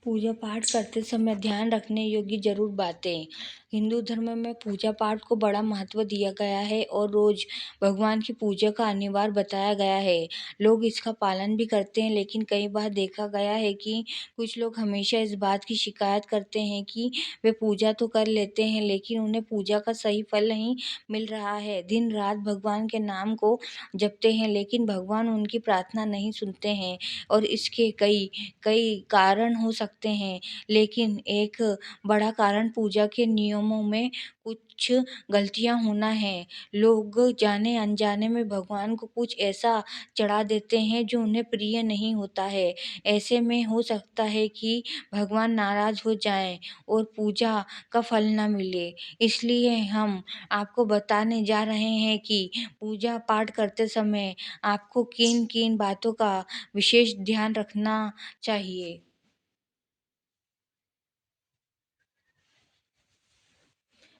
पूजा पाठ करते समय ध्यान रखने योग्य जरूर बातें। हिंदू धर्म में पूजा पाठ को बड़ा महत्व दिया गया है और रोज भगवान की पूजा का अनिवार्य बताया गया है। लोग इसका पालन भी करते हैं, लेकिन कई बार देखा गया है कि कुछ लोग हमेशा इस बात की शिकायत करते हैं कि वे पूजा तो कर लेते हैं, लेकिन उन्हें पूजा का सही फल नहीं मिल रहा है। दिन रात भगवान के नाम को जपते हैं, लेकिन भगवान उनकी प्रार्थना नहीं सुनते हैं और इसके कई कई कारण हो सकते हैं, लेकिन एक बड़ा कारण पूजा के नियमों में कुछ गलतियां होना है। लोग जाने अनजाने में भगवान को कुछ ऐसा चढ़ा देते हैं जो उन्हें प्रिय नहीं होता है। ऐसे में हो सकता है कि भगवान नाराज हो जाएं और पूजा का फल न मिले। इसलिए हम आपको बताने जा रहे हैं कि पूजा पाठ करते समय आपको किन किन बातों का विशेष ध्यान रखना चाहिए।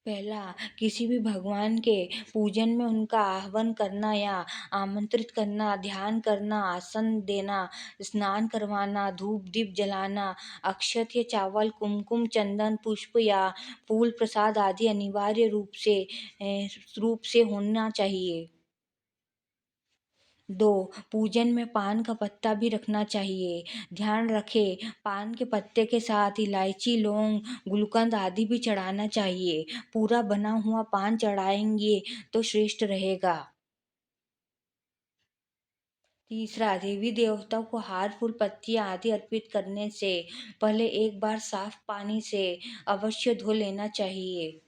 पहला, किसी भी भगवान के पूजन में उनका आह्वान करना या आमंत्रित करना, ध्यान करना, आसन देना, स्नान करवाना, धूप दीप जलाना, अक्षत या चावल, कुमकुम, चंदन, पुष्प या फूल प्रसाद आदि अनिवार्य रूप से होना चाहिए। 2, पूजन में पान का पत्ता भी रखना चाहिए। ध्यान रखें, पान के पत्ते के साथ इलायची, लौंग, गुलकंद आदि भी चढ़ाना चाहिए। पूरा बना हुआ पान चढ़ाएंगे तो श्रेष्ठ रहेगा। तीसरा, देवी देवताओं को हार फूल पत्तियां आदि अर्पित करने से पहले एक बार साफ पानी से अवश्य धो लेना चाहिए।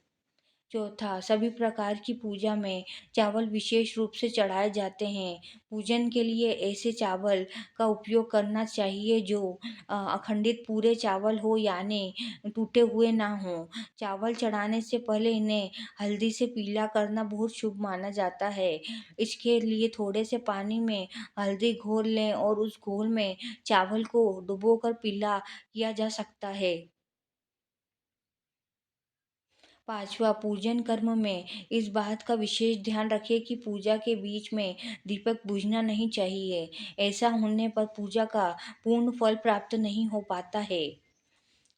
चौथा, सभी प्रकार की पूजा में चावल विशेष रूप से चढ़ाए जाते हैं। पूजन के लिए ऐसे चावल का उपयोग करना चाहिए जो अखंडित पूरे चावल हो, यानी टूटे हुए ना हो। चावल चढ़ाने से पहले इन्हें हल्दी से पीला करना बहुत शुभ माना जाता है। इसके लिए थोड़े से पानी में हल्दी घोल लें और उस घोल में चावल को डुबोकर पीला किया जा सकता है। पांचवा, पूजन कर्म में इस बात का विशेष ध्यान रखें कि पूजा के बीच में दीपक बुझना नहीं चाहिए। ऐसा होने पर पूजा का पूर्ण फल प्राप्त नहीं हो पाता है।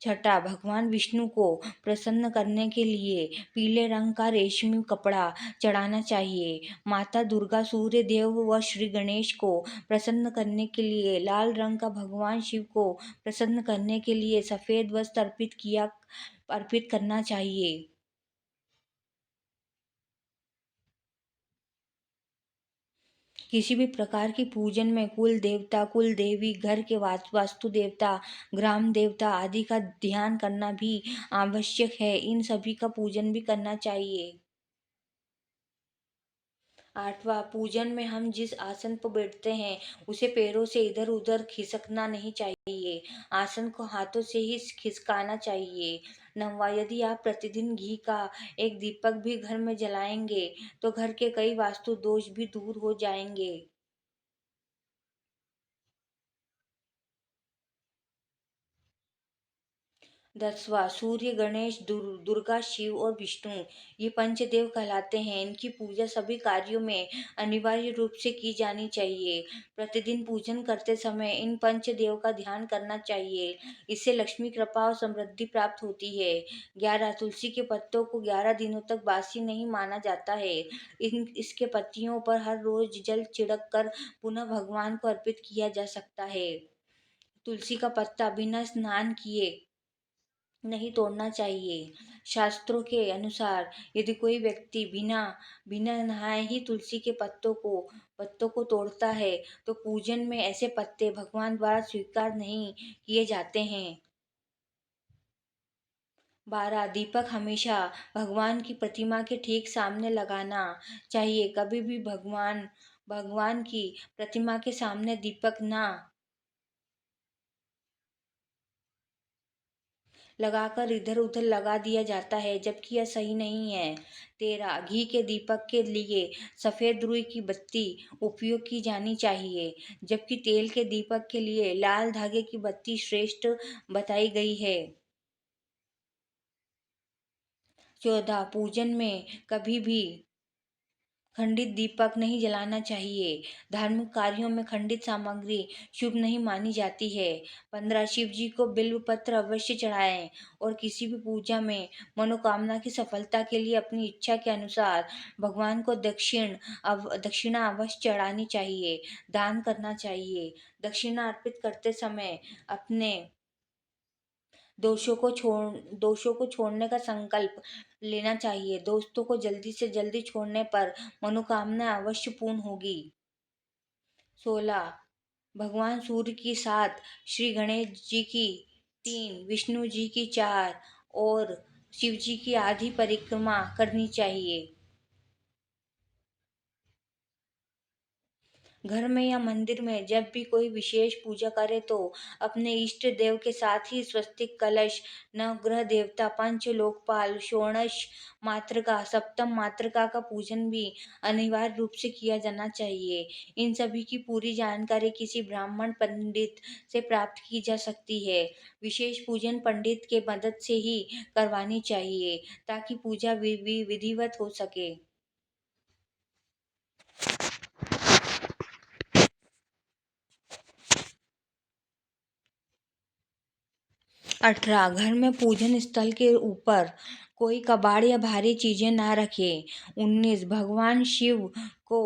छठा, भगवान विष्णु को प्रसन्न करने के लिए पीले रंग का रेशमी कपड़ा चढ़ाना चाहिए। माता दुर्गा, सूर्य देव व श्री गणेश को प्रसन्न करने के लिए लाल रंग का, भगवान शिव को प्रसन्न करने के लिए सफेद वस्त्र अर्पित करना चाहिए। किसी भी प्रकार की पूजन में कुल देवता, कुल देवी, घर के वास्तु देवता, ग्राम देवता आदि का ध्यान करना भी आवश्यक है। इन सभी का पूजन भी करना चाहिए। आठवां, पूजन में हम जिस आसन पर बैठते हैं उसे पैरों से इधर उधर खिसकना नहीं चाहिए। आसन को हाथों से ही खिसकाना चाहिए। नौवां, यदि आप प्रतिदिन घी का एक दीपक भी घर में जलाएंगे तो घर के कई वास्तु दोष भी दूर हो जाएंगे। 10वां, सूर्य, गणेश, दुर्गा, शिव और विष्णु ये पंचदेव कहलाते हैं। इनकी पूजा सभी कार्यों में अनिवार्य रूप से की जानी चाहिए। प्रतिदिन पूजन करते समय इन पंचदेव का ध्यान करना चाहिए। इससे लक्ष्मी कृपा और समृद्धि प्राप्त होती है। 11, तुलसी के पत्तों को 11 दिनों तक बासी नहीं माना जाता है। इसके पत्तियों पर हर रोज जल छिड़क कर पुनः भगवान को अर्पित किया जा सकता है। तुलसी का पत्ता बिना स्नान किए नहीं तोड़ना चाहिए। शास्त्रों के अनुसार यदि कोई व्यक्ति बिना बिना नहाए ही तुलसी के पत्तों को तोड़ता है तो पूजन में ऐसे पत्ते भगवान द्वारा स्वीकार नहीं किए जाते हैं। 12, दीपक हमेशा भगवान की प्रतिमा के ठीक सामने लगाना चाहिए। कभी भी भगवान भगवान की प्रतिमा के सामने दीपक ना लगाकर इधर उधर लगा दिया जाता है, जबकि यह सही नहीं है। 13, घी के दीपक के लिए सफेद रुई की बत्ती उपयोग की जानी चाहिए, जबकि तेल के दीपक के लिए लाल धागे की बत्ती श्रेष्ठ बताई गई है। 14, पूजन में कभी भी खंडित दीपक नहीं जलाना चाहिए। धार्मिक कार्यों में खंडित सामग्री शुभ नहीं मानी जाती है। 15 शिव जी को बिल्व पत्र अवश्य चढ़ाएं और किसी भी पूजा में मनोकामना की सफलता के लिए अपनी इच्छा के अनुसार भगवान को दक्षिणा अवश्य चढ़ानी चाहिए, दान करना चाहिए। दक्षिणा अर्पित करते समय अपने दोषों को छोड़ने का संकल्प लेना चाहिए। दोस्तों को जल्दी से जल्दी छोड़ने पर मनोकामना अवश्य पूर्ण होगी। 16 भगवान सूर्य की 7, श्री गणेश जी की 3, विष्णु जी की 4 और शिव जी की आधी परिक्रमा करनी चाहिए। घर में या मंदिर में जब भी कोई विशेष पूजा करे तो अपने इष्ट देव के साथ ही स्वस्तिक कलश, नवग्रह देवता, पंच लोकपाल, षोडश मातृका, सप्तम मातृका का पूजन भी अनिवार्य रूप से किया जाना चाहिए। इन सभी की पूरी जानकारी किसी ब्राह्मण पंडित से प्राप्त की जा सकती है। विशेष पूजन पंडित के मदद से ही करवानी चाहिए ताकि पूजा विधिवत हो सके। 18 घर में पूजन स्थल के ऊपर कोई कबाड़ या भारी चीजें ना रखें। 19 भगवान शिव को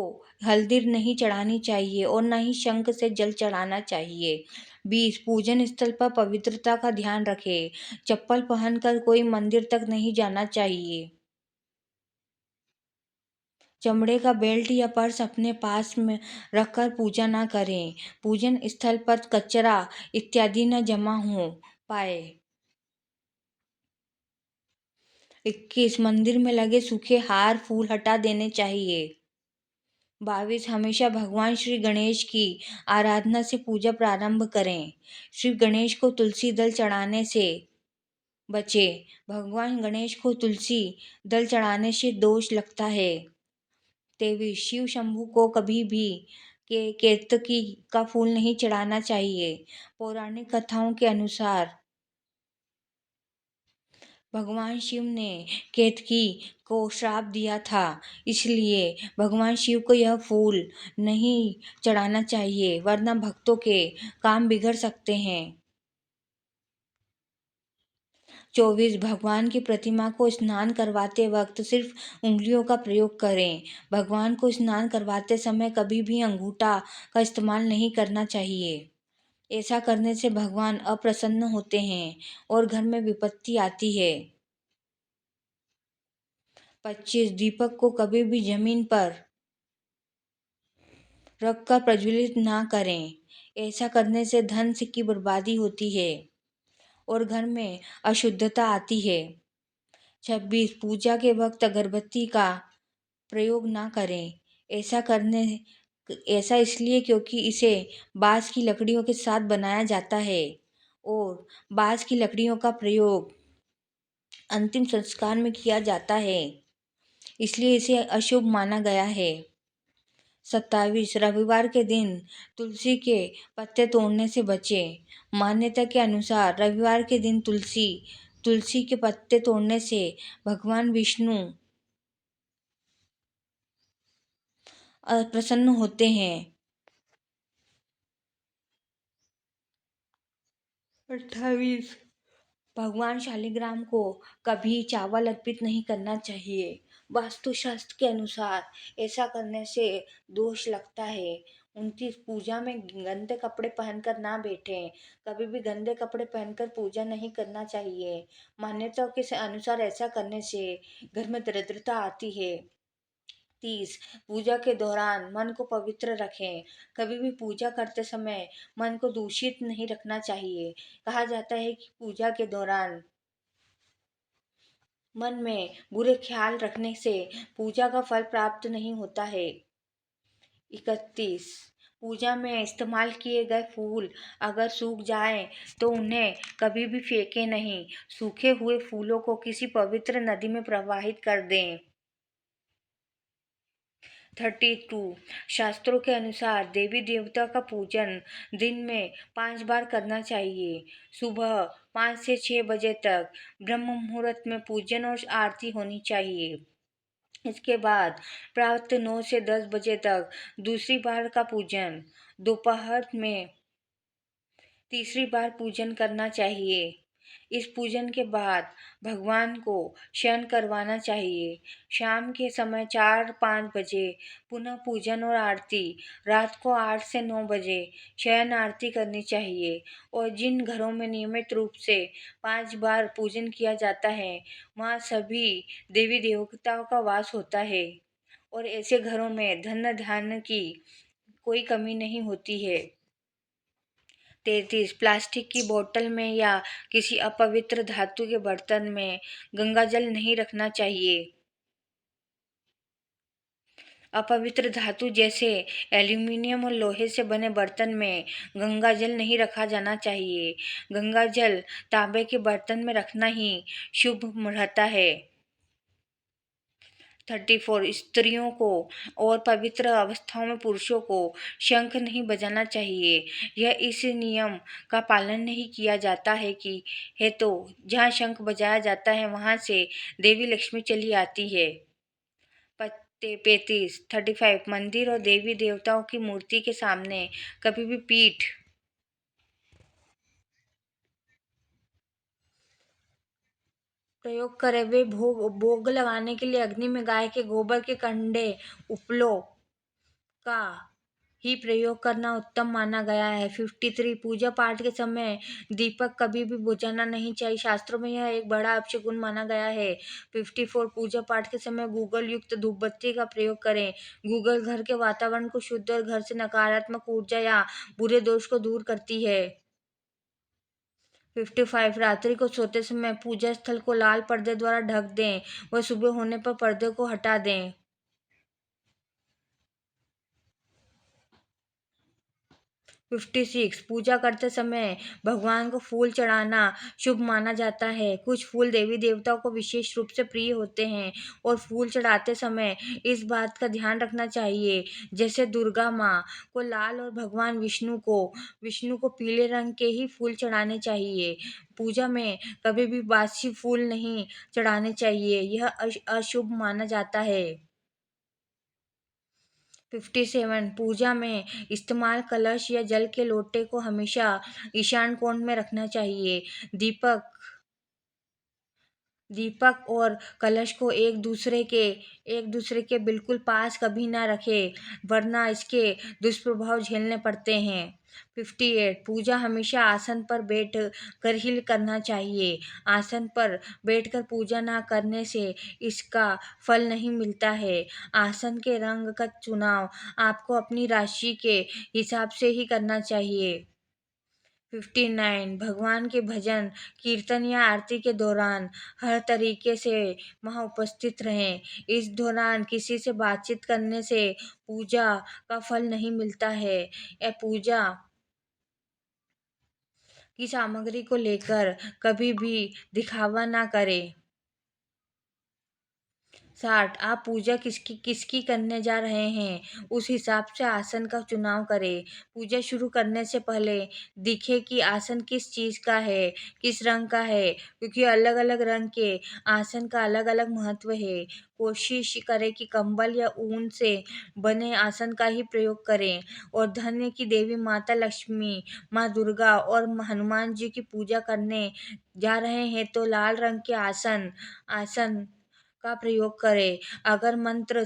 हल्दी नहीं चढ़ानी चाहिए और न ही शंख से जल चढ़ाना चाहिए। 20 पूजन स्थल पर पवित्रता का ध्यान रखें। चप्पल पहनकर कोई मंदिर तक नहीं जाना चाहिए। चमड़े का बेल्ट या पर्स अपने पास में रखकर पूजा न करें। पूजन स्थल पर कचरा इत्यादि न जमा हो पाए। 21 मंदिर में लगे सूखे हार फूल हटा देने चाहिए। 22 हमेशा भगवान श्री गणेश की आराधना से पूजा प्रारंभ करें। श्री गणेश को तुलसी दल चढ़ाने से बचे। भगवान गणेश को तुलसी दल चढ़ाने से दोष लगता है। 23 शिव शंभू को कभी भी केतकी का फूल नहीं चढ़ाना चाहिए। पौराणिक कथाओं के अनुसार भगवान शिव ने केतकी को श्राप दिया था, इसलिए भगवान शिव को यह फूल नहीं चढ़ाना चाहिए वरना भक्तों के काम बिगड़ सकते हैं। 24 भगवान की प्रतिमा को स्नान करवाते वक्त सिर्फ उंगलियों का प्रयोग करें। भगवान को स्नान करवाते समय कभी भी अंगूठा का इस्तेमाल नहीं करना चाहिए। ऐसा करने से भगवान अप्रसन्न होते हैं और घर में विपत्ति आती है। 25 दीपक को कभी भी जमीन पर रखकर प्रज्वलित ना करें। ऐसा करने से धन की बर्बादी होती है और घर में अशुद्धता आती है। 26 पूजा के वक्त अगरबत्ती का प्रयोग ना करें। ऐसा इसलिए क्योंकि इसे बांस की लकड़ियों के साथ बनाया जाता है और बांस की लकड़ियों का प्रयोग अंतिम संस्कार में किया जाता है, इसलिए इसे अशुभ माना गया है। 27 रविवार के दिन तुलसी के पत्ते तोड़ने से बचें। मान्यता के अनुसार रविवार के दिन तुलसी के पत्ते तोड़ने से भगवान विष्णु प्रसन्न होते हैं। 28 भगवान शालिग्राम को कभी चावल अर्पित नहीं करना चाहिए। वास्तुशास्त्र के अनुसार ऐसा करने से दोष लगता है। 29 पूजा में गंदे कपड़े पहनकर ना बैठें। कभी भी गंदे कपड़े पहनकर पूजा नहीं करना चाहिए। मान्यताओं के अनुसार ऐसा करने से घर में दरिद्रता आती है। 30 पूजा के दौरान मन को पवित्र रखें। कभी भी पूजा करते समय मन को दूषित नहीं रखना चाहिए। कहा जाता है कि पूजा के दौरान मन में बुरे ख्याल रखने से पूजा का फल प्राप्त नहीं होता है। 31 पूजा में इस्तेमाल किए गए फूल अगर सूख जाएं तो उन्हें कभी भी फेंकें नहीं। सूखे हुए फूलों को किसी पवित्र नदी में प्रवाहित कर दें। 32 शास्त्रों के अनुसार देवी देवता का पूजन दिन में 5 बार करना चाहिए। सुबह 5 से 6 बजे तक ब्रह्म मुहूर्त में पूजन और आरती होनी चाहिए। इसके बाद प्रातः 9 से 10 बजे तक दूसरी बार का पूजन, दोपहर में तीसरी बार पूजन करना चाहिए। इस पूजन के बाद भगवान को शयन करवाना चाहिए। शाम के समय 4-5 बजे पुनः पूजन और आरती। रात को 8 से 9 बजे शयन आरती करनी चाहिए। और जिन घरों में नियमित रूप से 5 बार पूजन किया जाता है, वहाँ सभी देवी देवताओं का वास होता है और ऐसे घरों में धन धान्य की कोई कमी नहीं होती है। 33 प्लास्टिक की बोतल में या किसी अपवित्र धातु के बर्तन में गंगाजल नहीं रखना चाहिए। अपवित्र धातु जैसे एल्यूमीनियम और लोहे से बने बर्तन में गंगाजल नहीं रखा जाना चाहिए। गंगाजल तांबे के बर्तन में रखना ही शुभ रहता है। 34 स्त्रियों को और पवित्र अवस्थाओं में पुरुषों को शंख नहीं बजाना चाहिए। यह इस नियम का पालन नहीं किया जाता है तो जहाँ शंख बजाया जाता है वहाँ से देवी लक्ष्मी चली आती है। 35 मंदिर और देवी देवताओं की मूर्ति के सामने कभी भी पीठ प्रयोग करे। वे भोग लगाने के लिए अग्नि में गाय के गोबर के कंडे उपलों का ही प्रयोग करना उत्तम माना गया है। 53 पूजा पाठ के समय दीपक कभी भी बुझाना नहीं चाहिए। शास्त्रों में यह एक बड़ा अपशगुन माना गया है। 54 पूजा पाठ के समय गूगल युक्त धूप बत्ती का प्रयोग करें। गूगल घर के वातावरण को शुद्ध और घर से नकारात्मक ऊर्जा या बुरे दोष को दूर करती है। 55 रात्रि को सोते समय पूजा स्थल को लाल पर्दे द्वारा ढक दें व सुबह होने पर पर्दे को हटा दें। 56 पूजा करते समय भगवान को फूल चढ़ाना शुभ माना जाता है। कुछ फूल देवी देवताओं को विशेष रूप से प्रिय होते हैं और फूल चढ़ाते समय इस बात का ध्यान रखना चाहिए, जैसे दुर्गा माँ को लाल और भगवान विष्णु को पीले रंग के ही फूल चढ़ाने चाहिए। पूजा में कभी भी बासी फूल नहीं चढ़ाने चाहिए, यह अशुभ माना जाता है। 57 पूजा में इस्तेमाल कलश या जल के लोटे को हमेशा ईशान कोण में रखना चाहिए। दीपक और कलश को एक दूसरे के बिल्कुल पास कभी ना रखें, वरना इसके दुष्प्रभाव झेलने पड़ते हैं। 58 पूजा हमेशा आसन पर बैठ कर ही करना चाहिए। आसन पर बैठकर पूजा ना करने से इसका फल नहीं मिलता है। आसन के रंग का चुनाव आपको अपनी राशि के हिसाब से ही करना चाहिए। 59 भगवान के भजन कीर्तन या आरती के दौरान हर तरीके से वहाँ उपस्थित रहें। इस दौरान किसी से बातचीत करने से पूजा का फल नहीं मिलता है। यह पूजा की सामग्री को लेकर कभी भी दिखावा ना करें। 60 आप पूजा किसकी करने जा रहे हैं, उस हिसाब से आसन का चुनाव करें। पूजा शुरू करने से पहले दिखे कि आसन किस चीज़ का है, किस रंग का है, क्योंकि अलग अलग रंग के आसन का अलग अलग महत्व है। कोशिश करें कि कंबल या ऊन से बने आसन का ही प्रयोग करें। और धन्य की देवी माता लक्ष्मी, माँ दुर्गा और हनुमान जी की पूजा करने जा रहे हैं तो लाल रंग के आसन का प्रयोग करें। अगर मंत्र